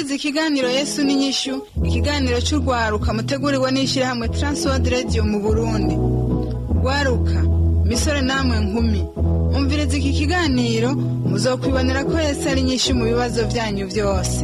mwumviriza ikiganiro Yesu n'inyishu, ikiganiro cy'urwaruka mutegurirwa n'ishyirahamwe Transworld Radio mu Burundi. Rwaruka, misore namwe nkumi, umviriza iki kiganiro muzokwibonera ko Yesu ari inyishu mu bibazo byanyu byose.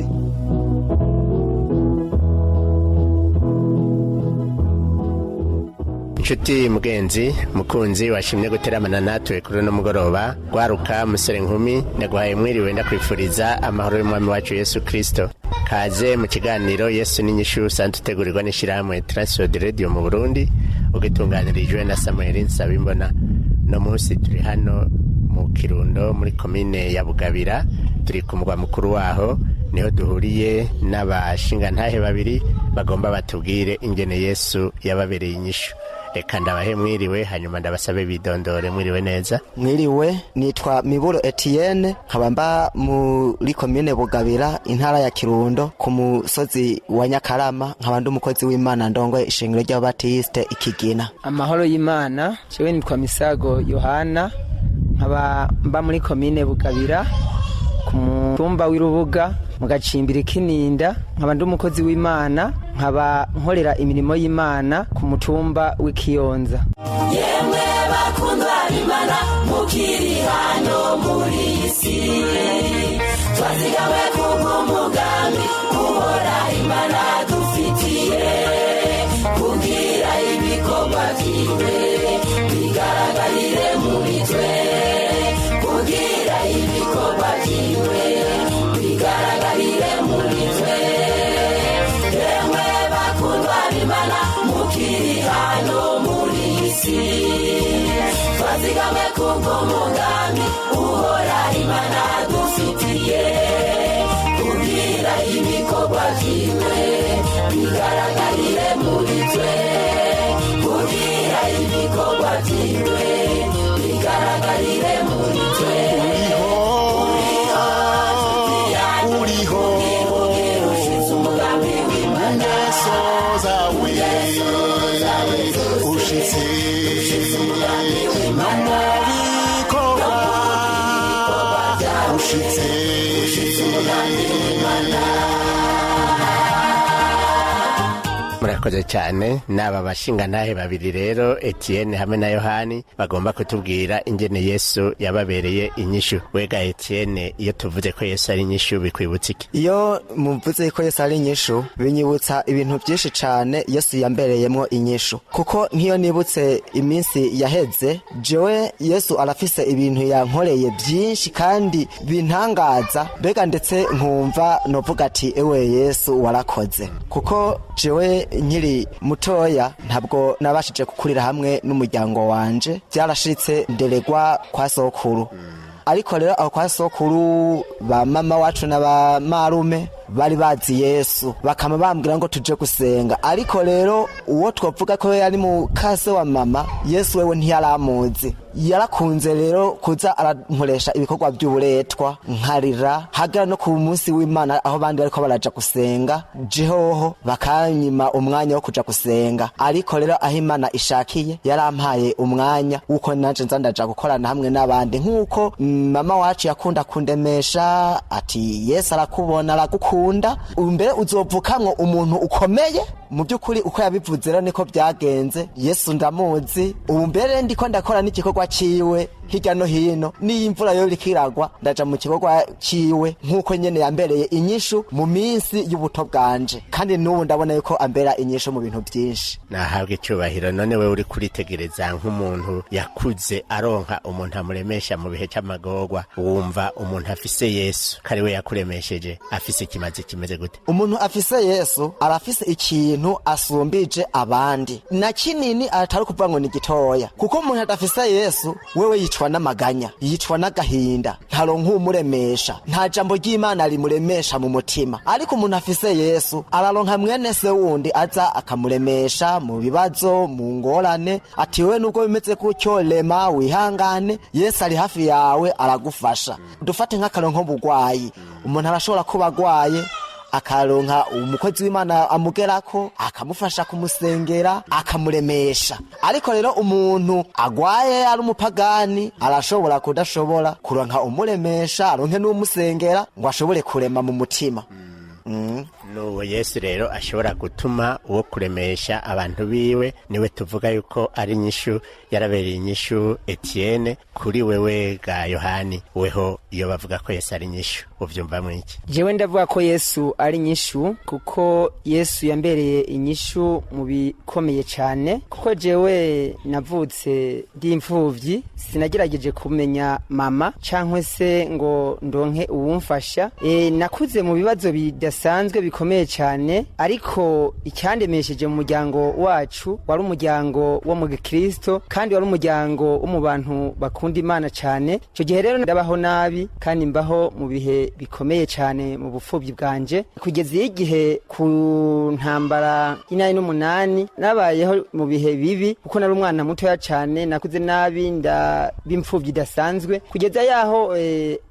Inshuti mugenzi mukunzi washimye guteramana natwe kuri no mugoroba, rwaruka musore nkumi, naguhaye mwiriwe ndakwifuriza amahoro y'umwami wacu Yesu Kristo. Kaze mu kiganiro Yesu n'inyishu santutegurirwa n'ishyirahamwe Transworld Radio mu Burundi, ugitunganirijwe na Samuel Nsabimbona. No munsi turi hano mu Kirundo muri komine ya Bugabira, turi ku mugwa mukuru waho, niho duhuriye n'abashingantahe babiri bagomba batubwire ingene Yesu yababereye inyishu. Reka ndabahe mwiriwe, hanyuma ndabasabe bidondore. Mwiriwe neza. Mwiriwe, nitwa Miburo Etienne, nkabamba muri komine Bugabira, intara ya Kirundo, ku musozi wa Nyakarama, nkabandi umukozi w'Imana ndongoye ishengero ry'Abatiste Ikigina. Amahoro y'Imana, jewe nitwa Misago Yohana, nkabamba muri komine Bugabira, ku mutumba w'Irubuga, mu gacimbiri k'ininda, nkabandi umukozi w'Imana, nkaba nkorera imirimo y'Imana ku mutumba w'Ikiyonza. Yemwe bakundwa b'Imana mukiri hano muri isi, twazigawe kubw'umugambi uhora Imana dufitiye, kugira ibikorwa vyiwe bigaragarire muri twe, kugira ibikorwa vyiwe bigaragarire muri twe. Yemwe bakundwa b'Imana mukiri hano muri isi, twazigamwe kubw'umugambi uhora Imana dufitiye, kugira ibikorwa vyiwe bigaragarire muri twe, kugira ibikorwa vyiwe bigaragarire muri twe. Murakoze cyane. Naba bashingantahe babiri rero, Etienne hamwe na Yohani, bagomba kutubwira ingene Yesu yababereye inyishu. Wega Etienne, iyo tuvuze ko Yesu ari inyishu bikwibutsa iki? Iyo muvuze ko Yesu ari inyishu binyibutsa ibintu byinshi cyane Yesu yambereyemo inyishu, kuko nk'iyo nibutse iminsi yaheze, jewe Yesu arafise ibintu yankoreye byinshi kandi bintangaza, mbega ndetse nkumva novuga ati ewe Yesu warakoze. Kuko jewe nkiri mutoya ntabwo nabashije gukurira hamwe n'umuryango wanje, byarashitse nderegwa kwa sokuru. Ariko rero aho kwa sokuru ba mama wacu na ba marume bari bazi Yesu, bakama bambwira ngo tuje gusenga. Ariko rero uwo twavuga ko yari mu kase wa mama, Yesu wewe ntiyaramuzi. Yarakunze rero kuza arankoresha ibikorwa by'uburetwa, nkarira hagara no ku munsi w'Imana aho bandi bariko baraja gusenga, jehoho bakanyima umwanya wo kuja gusenga. Ariko rero aho Imana ishakiye yarampaye umwanya uko nanje nzandaja gukorana hamwe n'abandi, nkuko mama wacu yakunda kundemesha ati Yesu arakubona aragukunda, mbere uzovukamwo umuntu ukomeye. Mu by'ukuri uko yabivuze rero niko byagenze. Yesu ndamuzi, ubu mbere ndiko ndakora n'igikorwa ciwe hirya no hino, n'imvura yo likiragwa ndaja mu kikorwa ciwe, nkuko nyene yambereye inyishu mu minsi y'ubuto bwanje, kandi n'ubu ndabona yuko ambera inyishu mu bintu byinshi. Nahabwe icyubahiro. None we uri kuritegereza nk'umuntu yakuze aronka umuntu amuremesha mu bihe cy'amagorwa, wumva umuntu afise Yesu kari we yakuremesheje afise ikimazi kimeze gute? Umuntu afise Yesu arafise ikintu asumbije abandi, na kinini atari kuvuga ngo ni gitoya, kuko umuntu adafise Yesu wewe yicwa n'amaganya, yicwa n'agahinda, ntaronka umuremesha, nta jambo ry'Imana rimuremesha mu mutima. Ariko umuntu afise Yesu araronka mwene se wundi aza akamuremesha mu bibazo, mu ngorane, ati wewe nubwo bimeze gutyo lema wihangane, Yesu ari hafi yawe aragufasha. Dufate nk'akaronko bugwayi, umuntu arashobora kuba agwaye akaronka umukozi w'Imana amugerako akamufasha kumusengera akamuremesha. Ariko rero umuntu agwaye ari umupagani arashobora kudashobora kuronka umuremesha, aronke n'umusengera ngo ashobore kurema mu mutima. n'uwo Yesu rero ashobora gutuma uwo kuremesha abantu biwe niwe tuvuga yuko ari inyishu yarabereye inyishu Etienne kuri wewe ga Yohani weho iyo bavuga ko Yesu ari inyishu uvyumva mwiki? Jewe ndavuga ko Yesu ari inyishu kuko Yesu yambereye inyishu mu bikomeye cyane, kuko jewe navutse ndi imfuvyi, sinagerageje kumenya mama cankwe se ngo ndonke uwumfasha. Nakuze mu bibazo bidasanzwe bikomeye cyane, ariko icyandemesheje mu muryango wacu wari umuryango wo mu Kristo kandi wari umuryango wo mu bantu bakunda Imana cyane. Cyo gihe rero ndabaho nabi kandi mbaho mu bihe bikomeye cyane mu bupfubyi bwanje, kugeza igihe ku ntambara y'inani nabayeho mu bihe bibi kuko nari umwana mutoya cyane, nakuze nabi bimfubyi dasanzwe, kugeza yaho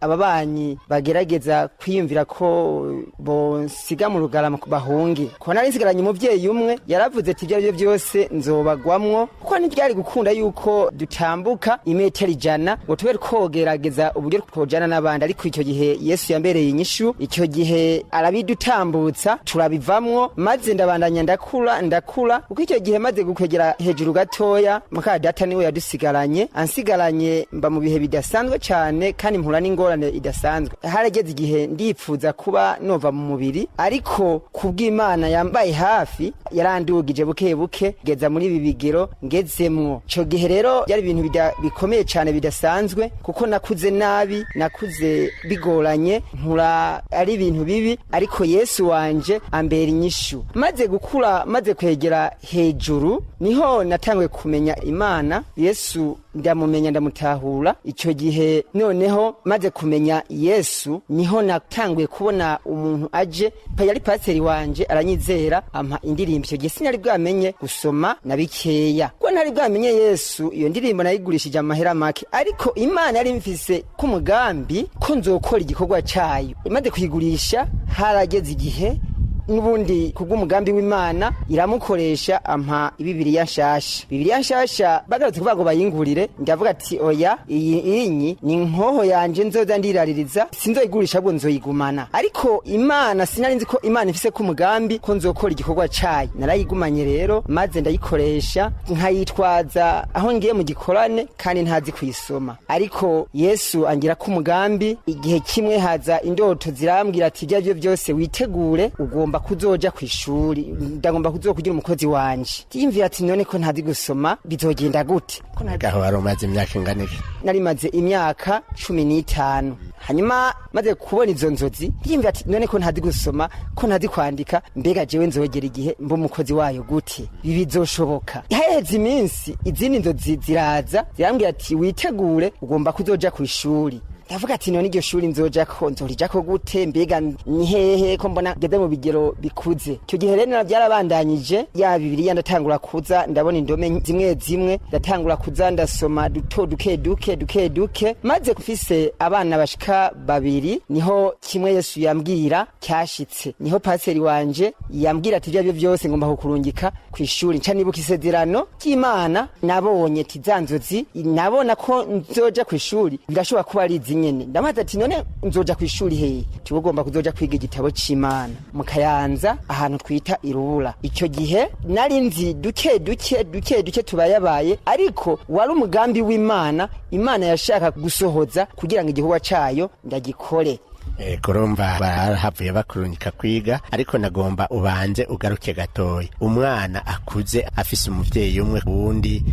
ababanyi bagerageza kwiyumvira ko bonsiga mu rugarama bahungi. Ko nari nsigaranye umuvyeyi umwe yaravuze ati ibyo byose nzobagwamwo, kuko ntibyari gukunda yuko dutambuka imetero 100 ngo tube kogerageza uburyo twojana n'abandi. Ariko icyo gihe Yesu yambereye inyishu, icyo gihe arabidutambutsa turabivamwo, maze ndabandanya ndakura kuko icyo gihe maze gukwegera hejuru gatoya muka data niwe yadusigaranye, ansigaranye mba mu bihe bidasanzwe cyane kandi mpura n'ingorane idasanzwe. Harageze igihe ndipfuza kuba nova mu mubiri, ariko kubw'Imana yambaye hafi yarandugije buke buke geza muri ibi bigero ngezemwo. Cyo gihe rero byari ibintu bikomeye cyane bidasanzwe, kuko nakuze nabi, nakuze bigoranye, nkura ari ibintu bibi, ariko Yesu wanje ambera inyishu. Maze gukura, maze kwegera hejuru, niho natangwe kumenya Imana. Yesu ndamumenya ndamutahura. Icyo gihe noneho maze kumenya Yesu niho natangwe kubona umuntu aje yari paseri wanje aranyizera ampa indirimbo. Icyo gihe sinari bwamenye gusoma na bikeya, ko ntari bwamenye Yesu. Iyo ndirimbo nayigurishije amahera make, ariko Imana yari mfise ku mugambi ko nzokora igikorwa cyayo. Imaze kuyigurisha harageze igihe n'ubundi kubw'umugambi w'Imana iramukoresha ampa Bibiliya nshasha bagarutse kuvuga ngo bayingurire, ndavuga ati oya, iyi ni nkoho yanje nzoza ndiraririza, sinzoyigurisha bwo nzoyigumana. Ariko Imana sinari nzi ko Imana ifise ku mugambi ko nzokora igikorwa cyayo. Narayigumanye rero, maze ndayikoresha nkayitwaza aho ngiye mu gikorane kandi ntazi kuyisoma. Ariko Yesu angira ku mugambi. Igihe kimwe haza indoto zirambwira ati ibyo byose witegure, ugomba kuzoja kwishuri, ndagomba kuzokugira umukozi wanje. Yimvira ati none ko ntazi gusoma bizogenda gute? Ko nagaho warumaze imyaka ingana iki? Nari maze imyaka 15. Hanyuma maze kubona izo nzozi yimvira ati none ko ntazi gusoma, ko ntazi kwandika, mbega jewe nzogera igihe mbo umukozi wayo gute? Bibizoshoboka. Haheze iminsi izindi nzozi ziraza zirambwira ati witegure, ugomba kuzoja kwishuri. Ndavuga ati none iryo shuri nzorijako gute? Mbega ni hehe ko mbona geze mu bigero bikuze? Icyo gihe rero byarabandanyije, ya Bibiliya ndatangura kuza ndabona indome zimwe ndatangura kuza ndasoma duke, maze kufise abana bashika 2 niho kimwe Yesu yambwira cyashitse. Niho paseri wanje yambwira ati ibyo byose ngomba kukurungika kwishuri. Nca nibuka isezerano cy'Imana nabonye tizanzozi, nabona ko nzoja kwishuri ndashobora kuba ari nyene. Ndamaze ati none nzoja kwishuri hehe? Tugomba kuzoja kwiga igitabo c'Imana mu Kayanza ahantu twita Irubura. Icyo gihe nari nzi duke tubayabaye, ariko wari umugambi w'Imana. Imana yashaka gusohoza kugira ngo igikorwa cayo ndagikore. Kurumva barahavuye bakurungika kwiga, ariko nagomba ubanze ugaruke gatoya. Umwana akuze afise umuvyeyi umwe wundi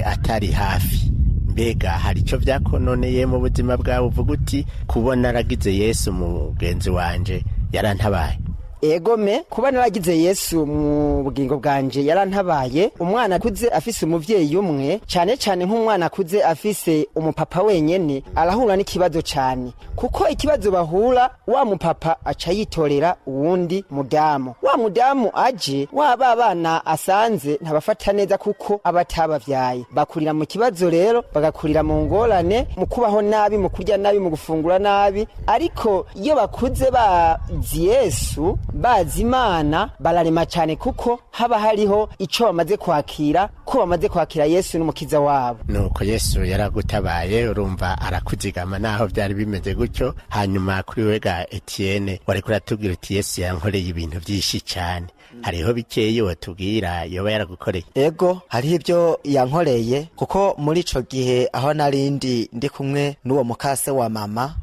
atari hafi, mbega hari icyo byakononeye mu buzima bwawe uvuga uti kubona aragize Yesu mugenzi wanje yarantabaye? Egome, kuba naragize Yesu mu bugingo bwanje yarantabaye. Umwana akuze afise umuvyeyi umwe, cyane nk'umwana akuze afise umupapa wenyene, arahura n'ikibazo cyane, kuko ikibazo bahura wa mupapa aca yitorera uwundi mudamu. Wa mudamu aje waba abana asanze ntabafata neza kuko abatabavyaye, bakurira mu kibazo rero, bagakurira mu ngorane, mu kubaho nabi, mu kurya nabi, mu gufungura nabi. Ariko iyo bakuze bazi Yesu bazi imana bararema cyane kuko haba hariho ico bamaze kwakira ko bamaze kwakira Yesu n'umukiza wabo. Nuko Yesu yaragutabaye urumva arakuzigama naho byari bimeze gutyo. Hanyuma kuri wega Etienne wari kuratubwira uti Yesu yankoreye ibintu byinshi cyane, hariho bikeyi watubwira yoba yaragukoreye? Ego hariho ibyo yankoreye, kuko muri ico gihe aho narindi ndi kumwe n'uwo mukase wa mama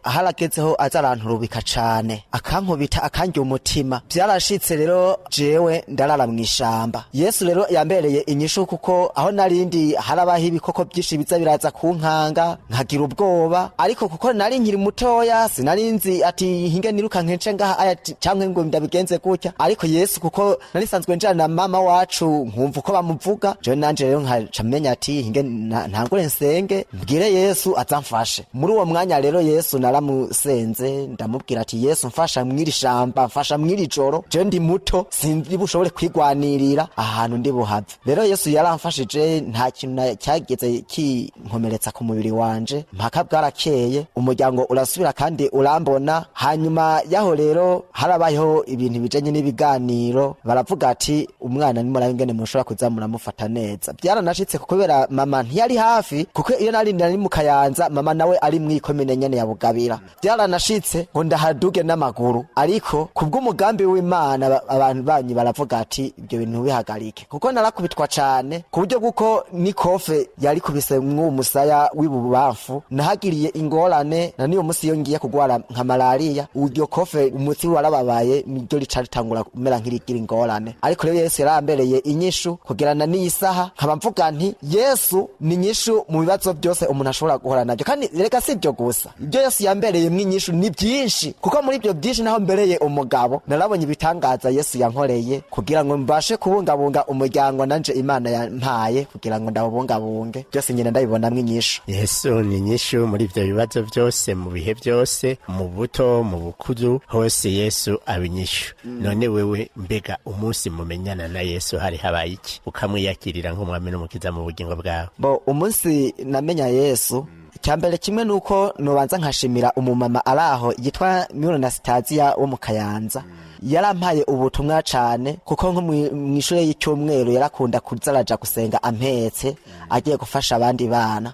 haragezeho azaranturubika cane akankubita akanjya umutima. Byarashitse rero jewe ndarara mw'ishamba. Yesu rero yambereye inyishu, kuko aho narindi harabaho ibikoko byinshi biza biraza kunkanga nkagira ubwoba, ariko kuko nari nkiri mutoya sinarinzi ati hinge niruka nkence ngaha canke ngo ndabigenze gutya, ariko Yesu kuko nari sanzwe njana na mama wacu nkumva uko bamuvuga, jewe nanje rero nkacamenya ati hinge ntangure nsenge mbwire Yesu azamfashe. Muri uwo mwanya rero Yesu naramusenze ndamubwira ati Yesu mfasha mwiri shamba, mfasha mwiri joro, je ndi muto sindi bushobore kwigwanirira ahantu ndi buhave. Rero Yesu yaramfashije, nta kintu cyageze kinkomeretsa ku mubiri wanje, mpaka bwarakeye umuryango urasubira kandi urambona. Hanyuma yaho rero harabayeho ibintu bijanye n'ibiganiro, baravuga ati umwana ni murabe ingene mushobora kuzamura mufata neza. Byaranashitse kubera mama ntiyari hafi, kuko iyo nari mu Kayanza mama nawe ari mwikomene nyene ya Bugabira. Byaranashitse ngo ndahaduge n'amaguru, ariko kubw'umugambi w'Imana abantu banyi baravuga ati ibyo bintu bihagarike, kuko narakubitwa cane ku buryo guko ni kofe yari kubise mw'umusaya w'ibubamfu, nahagiriye ingorane na niyo musi yo ngiye kugwara nka malaria. Uryo kofe umutsi warababaye niryo ricaritangura kumera nk'irigira ingorane, ariko rero Yesu yarambereye inyishu kugerana n'isaha nkaba mvuga nti Yesu ni inyishu mu bibazo byose umuntu ashobora guhora nabyo. Kandi reka si byo gusa, ibyo Yesu yambereye mw'inyishu ni byinshi, kuko muri ibyo byinshi naho mbereye umugabo narabonye ibitangaza Yesu yankoreye kugira ngo mbashe kubungabunga umuryango nanje Imana yampaye kugira ngo ndabubungabunge. Byose nyine ndabibona mw'inyishu. Yesu ni inyishu muri ibyo bibazo byose, mu bihe byose, mu buto mu bukuzu, hose Yesu abinyishu. None wewe mbega umunsi mumenyana na Yesu hari habaye iki ukamwiyakirira nk'umwami n'umukiza mu bugingo bwawe? Bo umunsi namenya Yesu, cyambere kimwe nuko nobanza nkashimira umumama araho yitwa Mironastazia wo mu Kayanza. Yarampaye ubutumwa cane, kuko nko mw'ishure y'icyumweru yarakunda kuzaraja gusenga ampetse agiye gufasha abandi bana.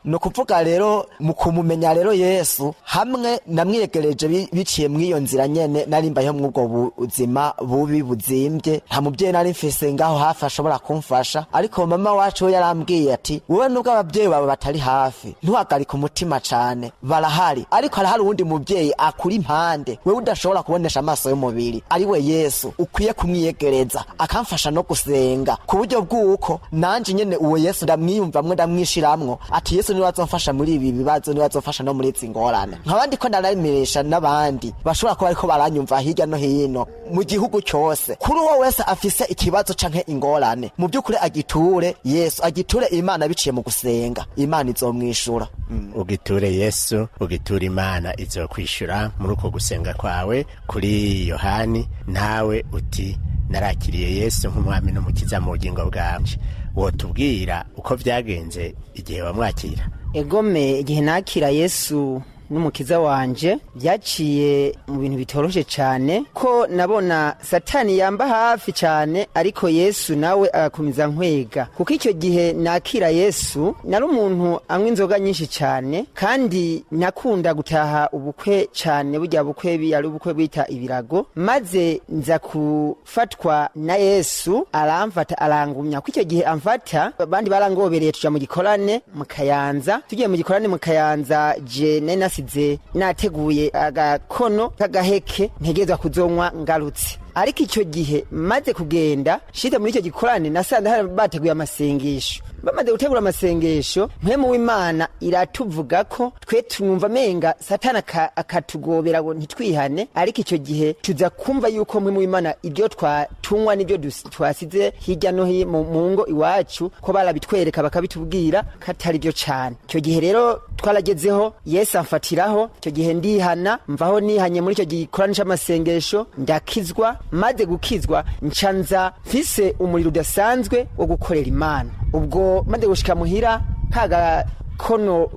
No kuvuga rero mu kumumenya rero Yesu hamwe namwiyegereje biciye mw'iyo nzira nyene narimbayeho mw'ubwo buzima bubi buzimbye, nta muvyeyi nari mfise ngaho hafi ashobora kumfasha, ariko mama wacu yarambwiye ati wowe nubwo abavyeyi bawe batari hafi ntuhagarike umutima cane, barahari, ariko harahari uwundi muvyeyi akuri impande wewe udashobora kubonesha amaso y'umubiri, ari we Yesu ukwiye kumwiyegereza akamfasha no gusenga, ku buryo bw'uko nanje nyene uwo Yesu ndamwiyumvamwe ndamwishiramwo ati Yesu niwe azomfasha muri ibi bibazo, niwe azomfasha no muri izi ngorane. Nkabandi ko ndaramirisha n'abandi bashobora kuba ariko baranyumva hirya no hino mu gihugu cyose, kuri uwo wese afise ikibazo canke ingorane mu by'ukuri agiture Yesu, agiture Imana biciye mu gusenga, Imana izomwishura. Ugiture Yesu, ugiture Imana izokwishura muri uko gusenga kwawe. Kuri Yohani nawe uti narakiriye Yesu nk'umwami n'umukiza mu bugingo bwanje, wotubwira uko byagenze igihe wamwakira? Egome, igihe nakira Yesu n'umukiza wanje byaciye mu bintu bitoroshe cyane, ko nabona Satani yamba hafi cyane, ariko Yesu nawe agakumiza nkwega, kuko icyo gihe nakira Yesu nari umuntu anywa inzoga nyinshi cyane, kandi nakunda gutaha ubukwe cyane. Burya bukwe biyari ubukwe bita ibirago, maze nza kufatwa na Yesu aramfata arangumya. Kuko icyo gihe amfata abandi barangobereye tuja mu gikorane mu Kayanza. Tugiye mu gikorane mu Kayanza je nasize nateguye agakono kagaheke ntegeza kuzonywa ngarutse, ariko icyo gihe maze kugenda shita muri icyo gikorane nasanze hari bateguye amasengesho. Bamaze gutegura amasengesho, mpemu w'Imana iratuvuga ko twe tunumva menga Satana akatugobera ngo ntitwihane, ariko icyo gihe tuza kumva yuko mpemu w'Imana ibyo twatunywa n'ibyo twasize hirya no hino mu ngo iwacu ko barabitwereka bakabitubwira katari byo cyane. Icyo gihe rero twaragezeho Yesu amfatiraho, icyo gihe ndihana, mvaho nihanye muri icyo gikorane cy'amasengesho ndakizwa. Maze gukizwa ncanza mfise umuriro udasanzwe wo gukorera Imana. Ubwo maze gushika muhira kaga kono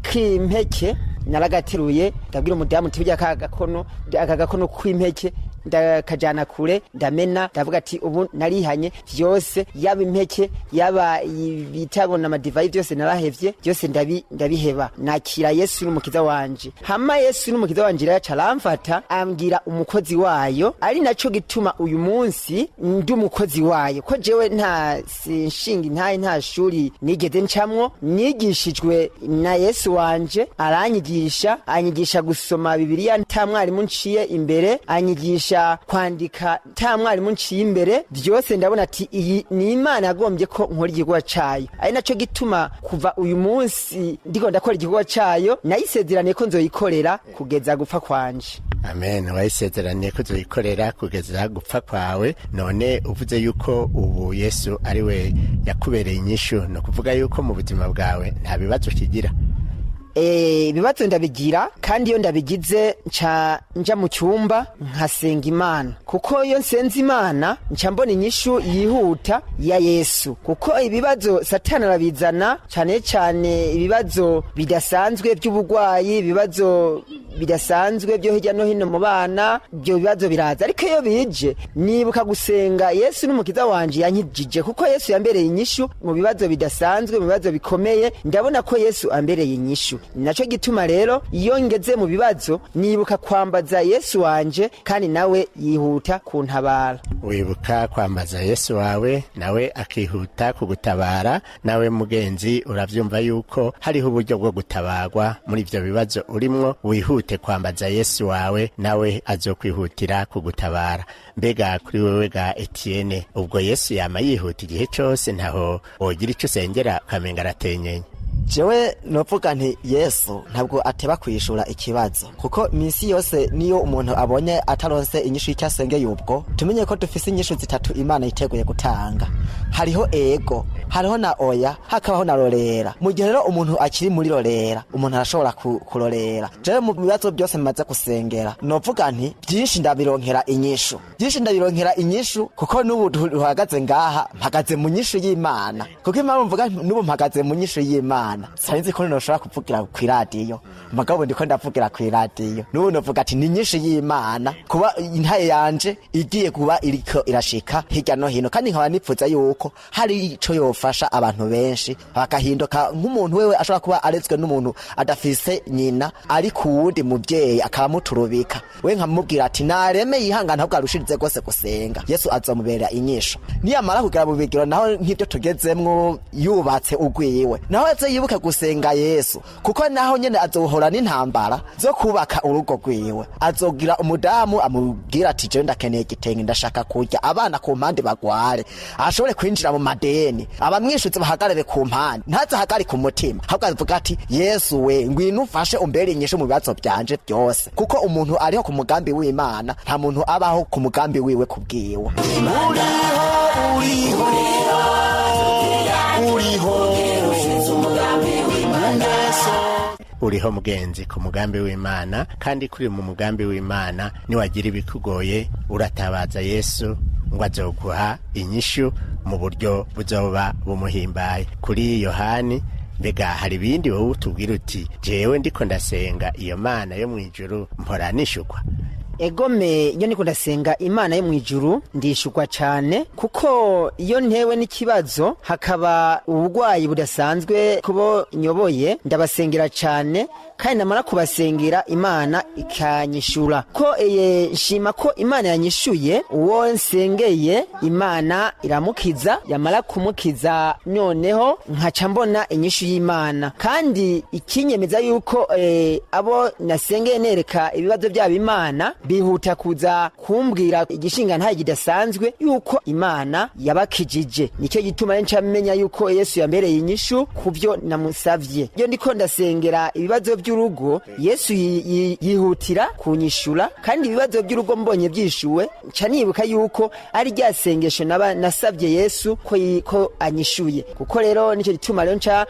k'impeke naragateruye ndabwira umudamu tibya aka gakono kw'impeke ndakajana kure ndamena ndavuga ati ubu narihanye vyose yaba impeke yaba ibitabo na madivayi byose narahevye byose ndabiheba nakira Yesu n'umukiza wanje hama Yesu n'umukiza wanje rero caramfata ambwira umukozi wayo ari naco gituma uyu munsi ndi umukozi wayo ko jewe nta nshinga nta shuri nigeze ncamwo nigishijwe na Yesu wanje anyigisha gusoma Bibiliya nta mwarimu nciye imbere anyigisha kwandika nta mwarimu nciye imbere byose ndabona ati iyi ni Imana yagombye ko nkora igikorwa cayo ari naco gituma kuva uyu munsi ndiko ndakora igikorwa cayo nayisezeraniye ko nzoyikorera kugeza gupfa kwanje. Amen. Wayisezeraniye ko uzoyikorera kugeza gupfa kwawe. None uvuze yuko ubu Yesu ari we yakubereye inyishu, no kuvuga yuko mu buzima bwawe nta bibazo kigira? Ibibazo ndabigira, kandi iyo ndabigize nja mu cyumba nkasenga Imana, kuko iyo nsenze Imana nca mbona inyishu yihuta ya Yesu. Kuko ibibazo Satani arabizana cyane cyane, ibibazo bidasanzwe by'ubugwayi, ibibazo bidasanzwe byo hirya no hino mu bana, byo bibazo biraza. Ariko iyo bije nibuka gusenga Yesu n'umukiza wanje yankijije, kuko Yesu yambereye inyishu mu bibazo bidasanzwe, mu bibazo bikomeye. Ndabona ko Yesu ambereye inyishu, naco gituma rero iyo ngeze mu bibazo nibuka kwambaza Yesu wanje, kandi nawe yihuta kuntabara. Wibuka kwambaza Yesu wawe, nawe akihuta kugutabara. Nawe mugenzi, uravyumva yuko hariho uburyo bwo gutabarwa muri ivyo bibazo urimwo. Wihute kwambaza Yesu wawe, nawe azokwihutira kugutabara. Mbega kuri wewe ga Etienne, ubwo Yesu yama yihuta igihe cyose, ntaho wogira ico usengera ukamenga aratenyenye? Jewe novuga nti Yesu ntabwo ateba kwishura ikibazo, kuko minsi yose niyo umuntu abonye ataronse inyishu y'cyasengeye ubwo, tumenye ko dufise inyishu zitatu Imana yiteguye gutanga. Hariho ego, hariho na oya, hakabaho na rorera. Mu gihe rero umuntu akiri muri rorera, umuntu arashobora kurorera. Jewe mu bibazo byose maze gusengera, novuga nti byinshi ndabironkera inyishu, kuko n'ubu duhagaze ngaha mpagaze mu nyishu y'Imana. Kuko Imana mvuga n'ubu mpagaze mu nyishu y'Imana. Sainzi ko noshobora kuvugira ku radio, mugabo ndiko ndavugira ku radio. N'ubu novuga ati ni nyinshi y'Imana, kuba intaye yanje igiye kuba iriko irashika hirya no hino, kandi nkaba nipfuza yuko hari ico yofasha abantu benshi bakahinduka. Nk'umuntu wewe ashobora kuba arezwe n'umuntu adafise nyina, ari kuwundi muvyeyi akamuturubika, we nkamubwira ati nareme yihangana ahubwo arushirize gose gusenga, Yesu azomubera inyisho. Niyamara kugira mu bigiro naho nk'ibyo tugezemwo, yubatse ugwiwe, naho yibuka gusenga Yesu, kuko naho nyene azohora n'intambara zo kubaka urugo rwiwe. Azogira umudamu amubwira ati je ndakeneye igitenge, ndashaka kurya, abana ku mpande bagware, ashobore kwinjira mu madeni, abamwishutse bahagarare ku mpande, ntaze hagari ku mutima, ahubwo avuga ati Yesu we ngwino ufashe umbere inyishu mu bibazo byanje byose. Kuko umuntu ariho ku mugambi w'Imana, nta muntu abaho ku mugambi wiwe kubwiwe. Uriho mugenzi ku mugambi w'Imana, kandi kuri mu mugambi w'Imana niwagira ibikugoye uratabaza Yesu ngo azoguha inyishu mu buryo buzoba bumuhimbaye. Kuri Yohani, mbega hari ibindi wowe utubwira uti jewe ndiko ndasenga iyo Mana yo mwijuru mpora nishukwa? Egome, iyo niko ndasenga Imana yo mwijuru ndishukwa cyane, kuko iyo ntewe n'ikibazo hakaba ubugwayi budasanzwe kubo nyoboye, ndabasengera cyane, kandi namara kubasengera Imana ikanyishura. Ko nshima ko Imana yanyishuye uwo nsengeye, Imana iramukiza, yamara kumukiza noneho nkaca mbona inyishu y'Imana. Kandi ikinyemeza yuko abo nasengeye nereka ibibazo byabo Imana bihuta kuza kumbwira igishinga ntaye kidasanzwe yuko Imana yabakijije. Nicyo gituma nca menya yuko Yesu yambereye inyishu kuvyo namusavye. Iyo ndiko ndasengera ibibazo by'urugo, Yesu yihutira kunyishura, kandi ibibazo by'urugo mbonye byishuwe nca nibuka yuko ari rya sengesho nasavye Yesu ko anyishuye. Kuko rero nicyo gituma rero nca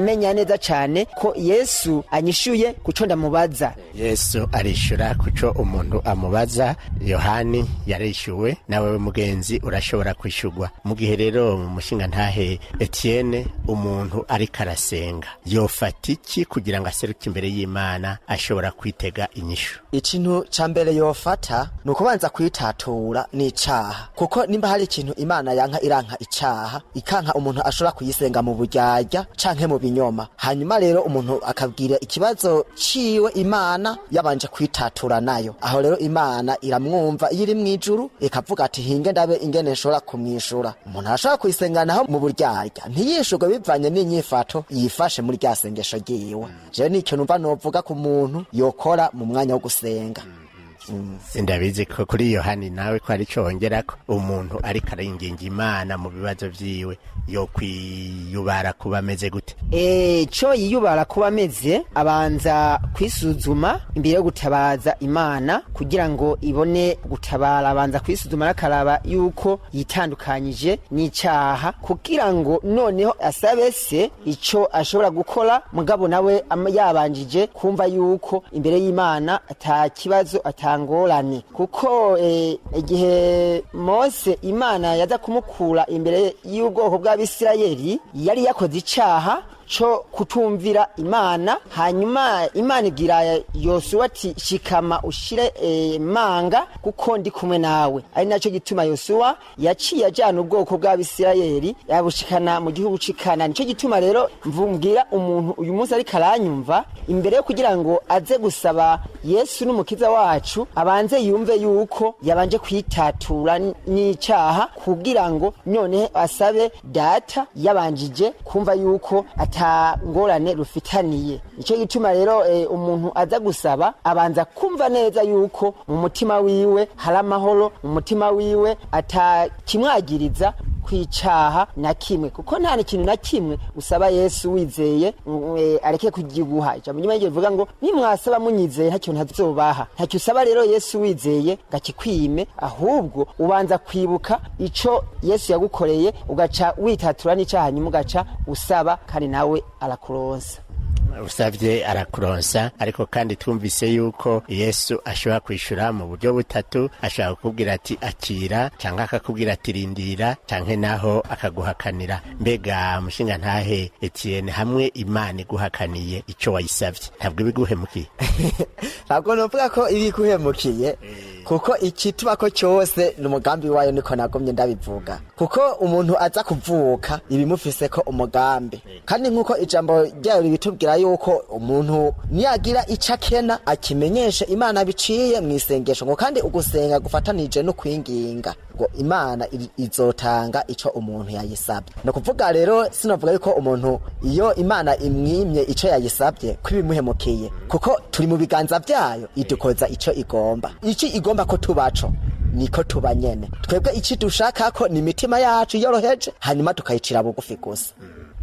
menya neza cyane ko Yesu anyishuye kuco ndamubaza. Yesu arishura kuco umuntu amubaza Yohani yarishyuwe nawe mugenzi urashobora kwishyurwa. Mu gihe rero mu mushinga ntahe Etienne umuntu ariko arasenga yofata iki kugira ngo aseruke imbere y'Imana ashobora kwitega inyishu? Ikintu ca mbere yofata ni ukubanza kwitatura n'icaha, kuko nimba hari ikintu Imana yanka iranka icaha, ikanka umuntu ashobora kuyisenga mu buryarya canke mu binyoma. Hanyuma rero umuntu akabwira ikibazo ciwe Imana yabanje kwitatura nayo, aho rero Imana iramwumva iyo iri mwijuru ikavuga ati hinge ndabe ingene nshobora kumwishura. Umuntu arashobora kuyisenganaho mu buryarya ntiyishurwe bivanye n'inyifato yifashe muri rya sengesho ryiwe. Jewe ni ikintu mva novuga ku muntu yokora mu mwanya wo gusenga. Sindabizi ko kuri Yohani nawe ko ari cyo wongerako umuntu ariko aringinga Imana mu bibazo vyiwe yo kwiyubara kuba ameze gute? Cyo yiyubara kuba ameze abanza kwisuzuma imbere yo gutabaza Imana kugira ngo ibone gutabara. Abanza kwisuzuma nakaraba yuko yitandukanyije n'icaha kugira ngo noneho asabe se ico ashobora gukora, mugabo nawe yabanjije kumva yuko imbere y'Imana atakibazo atangorane. Kuko igihe Mose Imana yaza kumukura imbere y'ubwoko bw'Abisirayeli yari yakoze icaha co kutumvira Imana, hanyuma Imana igira Yosuwa ati shikama ushire manga kuko ndi kumwe nawe. Ari naco gituma Yosuwa yaciye ajana ubwoko bw'Abisirayeli yabushikana mu gihugu cikana. Nico gituma rero mvumbwira umuntu uyu munsi ari karanyumva imbere yo kugira ngo aze gusaba Yesu n'umukiza wacu abanze yumve yuko yabanje kwitatura n'icaha kugira ngo none asabe data yabanjije kumva yuko ngorane rufitaniye. Nico gituma rero umuntu aza gusaba abanza kumva neza yuko mu mutima wiwe hari amahoro, mu mutima wiwe atakimwagiriza kwicaha na kimwe, kuko nta kintu na kimwe usaba Yesu wizeye areke kugiguha. Ijambo nyuma rivuga ngo nimwasaba munyizeye ntacyo ntazobaha. Ntacyo usaba rero Yesu wizeye gakikwime, ahubwo ubanza kwibuka ico Yesu yagukoreye ugaca witatura n'icaha nyuma ugaca usaba kandi nawe arakuronsa. Usavye arakuronsa, ariko kandi twumvise yuko Yesu ashobora kwishura mu buryo butatu. Ashobora kukubwira ati akira, canke akakubwira ati rindira, canke naho akaguhakanira. Mbega mushinga ntahe Etienne, hamwe Imana iguhakaniye ico wayisavye ntabwo ibiguhemukiye? Ntabwo novuga ko ibiguhemukiye, kuko ikitubako cyose n'umugambi wayo, niko nagomye ndabivuga. Kuko umuntu aza kuvuka ibimufise ko umugambi, kandi nkuko ijambo ryayo ribitubwira yuko umuntu niyagira icakena akimenyeshe Imana biciye mu isengesho, ngo kandi ugusenga gufatanije no kwinginga ngo Imana izotanga ico umuntu yayisabye. No kuvuga rero sinovuga yuko umuntu iyo Imana imwimye ico yayisabye kwibimuhemukiye, kuko turi mu biganza vyayo idukoza ico igomba. Iki igomba ko tubaco niko tuba nyene. Twebwe iki dushaka ko ni imitima yacu yoroheje, hanyuma tukayicira bugufi gusa.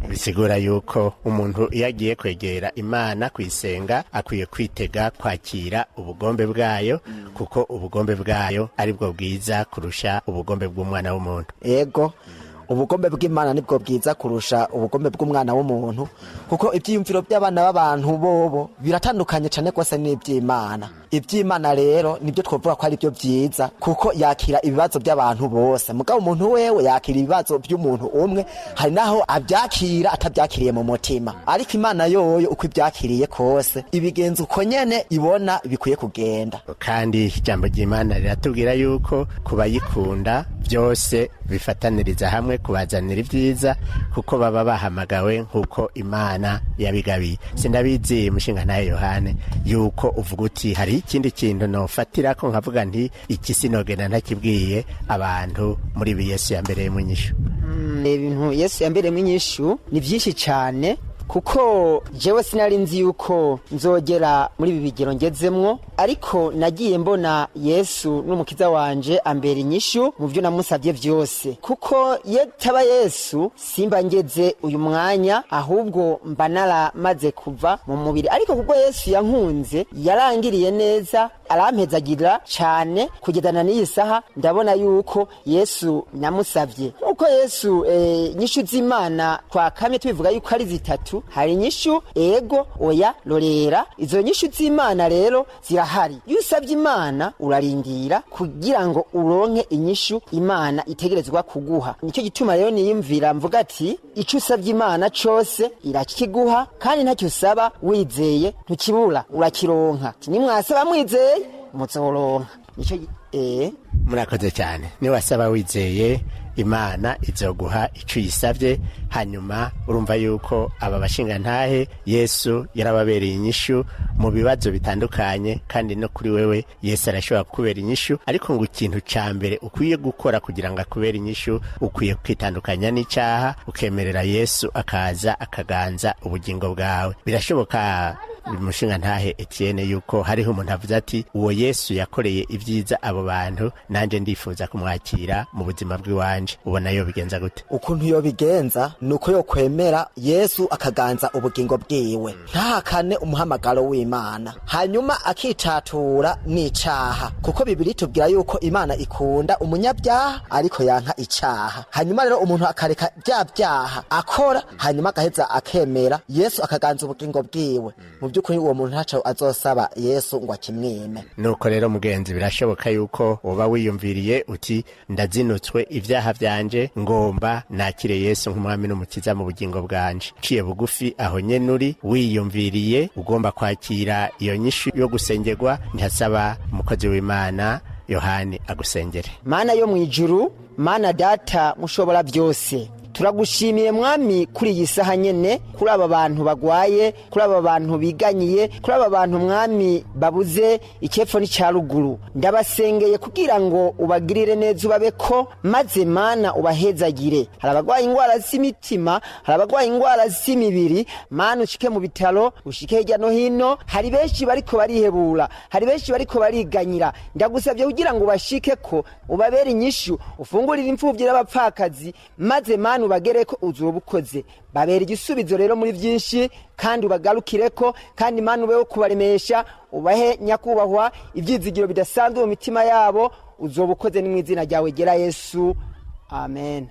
Bisigura yuko umuntu iyo agiye kwegera Imana kwisenga akwiye kwitega kwakira ubugombe bwayo, kuko ubugombe bwayo aribwo bwiza kurusha ubugombe bw'umwana w'umuntu. Ego ubugombe bw'Imana nibwo bwiza kurusha ubugombe bw'umwana w'umuntu, kuko ivyiyumviro by'abana b'abantu bobo biratandukanye cyane kwose n'ivy'Imana. Ivy'Imana rero nibyo twovuga ko ari byo byiza, kuko yakira ibibazo by'abantu bose. Mugabo umuntu wewe yakira ibibazo by'umuntu umwe, hari naho abyakira atabyakiriye mu mutima. Ariko Imana yoyo uko ibyakiriye kose ibigenza uko nyene ibona bikwiye kugenda. Kandi ijambo ry'Imana riratubwira yuko kubayikunda byose bifataniriza hamwe kubazanira ibyiza, kuko baba bahamagawe nkuko Imana yabigabiye. Sindabizi mushinga ntahe Yohane yuko uvuga uti hari ikindi kintu nofatira ko nkavuga nti iki sinogenda ntakibwiye abantu muri Yesu yambereye mu nyishu. Ibintu Yesu yambereye mu nyishu ni byinshi cyane, kuko jewe sinari nzi yuko nzogera muri ibi bigero ngezemwo, ariko nagiye mbona Yesu n'umukiza wanje ambera inyishu mu byo namusabye byose. Kuko yetaba Yesu simba ngeze uyu mwanya, ahubwo mba naramaze kuva mu mubiri. Ariko kuko Yesu yankunze yarangiriye neza, arampezagira cyane kugedana n'iyi saha, ndabona yuko Yesu namusabye. Uko Yesu nyishu z'Imana twakamye tubivuga yuko ari zitatu, gatatu hari inyishu ego oya rorera. Izo nyishu z'Imana rero zirahari. Iyo usabye Imana urarindira kugira ngo uronke inyishu Imana itegerezwa kuguha. Nicyo gituma rero niyumvira mvuga ati ico usabye Imana cose irakiguha, kandi ntacyo usaba wizeye ntukibura urakironka. Nimwasaba mwizeye muzoronka. Nicyo murakoze cyane. Ni wasaba wizeye Imana izoguha ico yisavye. Hanyuma urumva yuko aba bashinga ntahe Yesu yarababereye inyishu mu bibazo bitandukanye, kandi no kuri wewe Yesu arashobora kukubera inyishu. Ariko ngo ikintu ca mbere ukwiye gukora kugira ngo akubere inyishu, ukwiye kwitandukanya n'icaha, ukemerera Yesu akaza akaganza ubugingo bwawe. Birashoboka umushinga ntahe Etienne yuko hariho umuntu avuze ati uwo Yesu yakoreye ibyiza abo bantu, nanje ndifuza kumwakira mu buzima bw'iwanje. Ubona yo bigenza gute? Ukuntu yo bigenza nuko yo kwemera Yesu akaganza ubugingo bwiwe, ntahakane umuhamagaro w'Imana, hanyuma akitatura n'icaha, kuko Bibiri tubwira yuko Imana ikunda umunyabyaha ariko yanka icaha. Hanyuma rero umuntu akareka bya byaha akora, hanyuma agaheza akemera Yesu akaganza ubugingo bwiwe. Mu by'ukuri uwo muntu ntaco azosaba Yesu ngo akimwime. Nuko rero mugenzi, birashoboka yuko uba wiyumviriye uti ndazinutswe ivyaha vyanje, ngomba nakire Yesu nk'umwami n'umukiza mu bugingo bwanje. Ciye bugufi aho nyene uri wiyumviriye ugomba kwakira iyo nyishu yo gusengerwa, ntasaba umukozi w'Imana Yohani agusengere. Mana yo mwijuru, Mana data mushobora byose, turagushimiye mwami kuri iyi saha nyene, kuri aba bantu bagwaye, kuri aba bantu biganyiye, kuri aba bantu mwami babuze icyepfo n'icyaruguru. Ndabasengeye kugira ngo ubagirire neza ubabeko, maze Mana ubahezagire. Hari abagwaye ingwara z'imitima, hari abagwaye ingwara z'imibiri, Mana ushike mu bitaro, ushike hirya no hino. Hari benshi bariko barihebura, hari benshi bariko bariganyira. Ndagusabye kugira ngo ubashike ko ubabere inyishu, ufungurire imfuvyi n'abapfakazi, maze Mana ubagereko uzobukoze. Babera igisubizo rero muri byinshi, kandi ubagarukireko, kandi Mana ubeho kubaremesha, ubahe nyakubahwa ibyizigiro bidasanzwe mu mitima yabo. Uzobukoze ni mu izina ryawe gera Yesu, amen.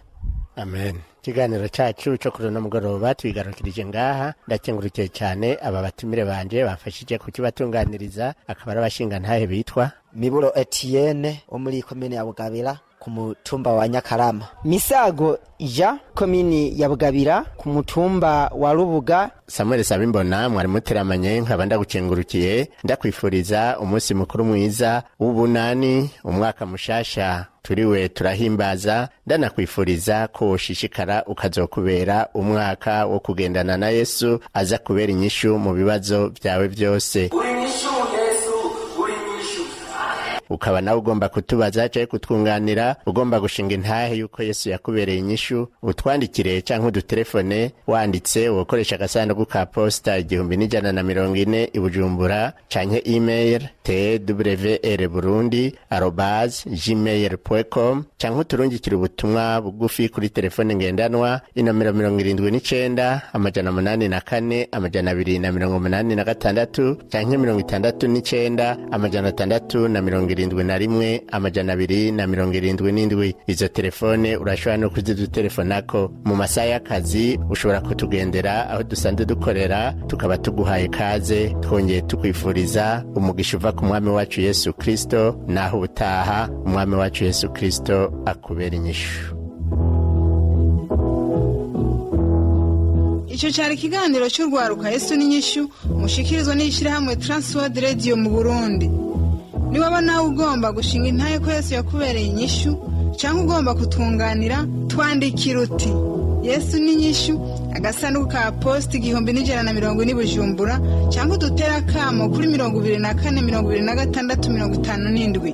Amen. Ikiganiro cyacu cyo kuri no mugoroba twigarukirije ngaha. Ndakengurukiye cyane aba batumire banje bafashije kukibatunganiriza, akaba ari abashinga ntahe bitwa Miburo Etienne wo muri komine ya Bugabira ku mutumba wa Nyakarama, Misago ija komini ya Bugabira ku mutumba wa Rubuga. Samuel Sabimbona mwari muteramanye, nkaba ndagukengurukiye, ndakwifuriza umunsi mukuru mwiza w'ubunani, umwaka mushasha turiwe turahimbaza. Ndanakwifuriza ko ushishikara ukazokubera umwaka wo kugendana na Yesu, aza kubera inyishu mu bibazo byawe byose. Ukaba nawe ugomba kutubaza cyangwa kutwunganira, ugomba gushinga intahe yuko Yesu yakubereye inyishu, utwandikire cyangwa udutelefone wanditse ukoresha agasanduku ka posta 1140 i Bujumbura, cyangwa email twrburundi@gmail.com, cyangwa uturungikire ubutumwa bugufi kuri telefone ngendanwa inomero 79 804 286 cyangwa 69 671 277. Izo telefone urashobora no kuzidutelefonako mu masaha y'akazi. Ushobora kutugendera aho dusanzwe dukorera, tukaba tuguhaye kaze, twongeye tukwifuriza umugisha uva ku mwami wacu Yesu Kristo. Naho ubutaha, umwami wacu Yesu Kristo akubera inyishu. Ico cyari ikiganiro cy'urwaruka Yesu n'inyishu, mushikirizwa n'ishirahamwe Transworld Radio mu Burundi. Niwaba nawe ugomba gushinga intahe ko Yesu yakubereye inyishu, cyangwa ugomba kutunganira, twandikira uti Yesu n'inyishu, agasanduku ka posti 1140 Bujumbura, cyangwa udutera kamo kuri 24 26 57.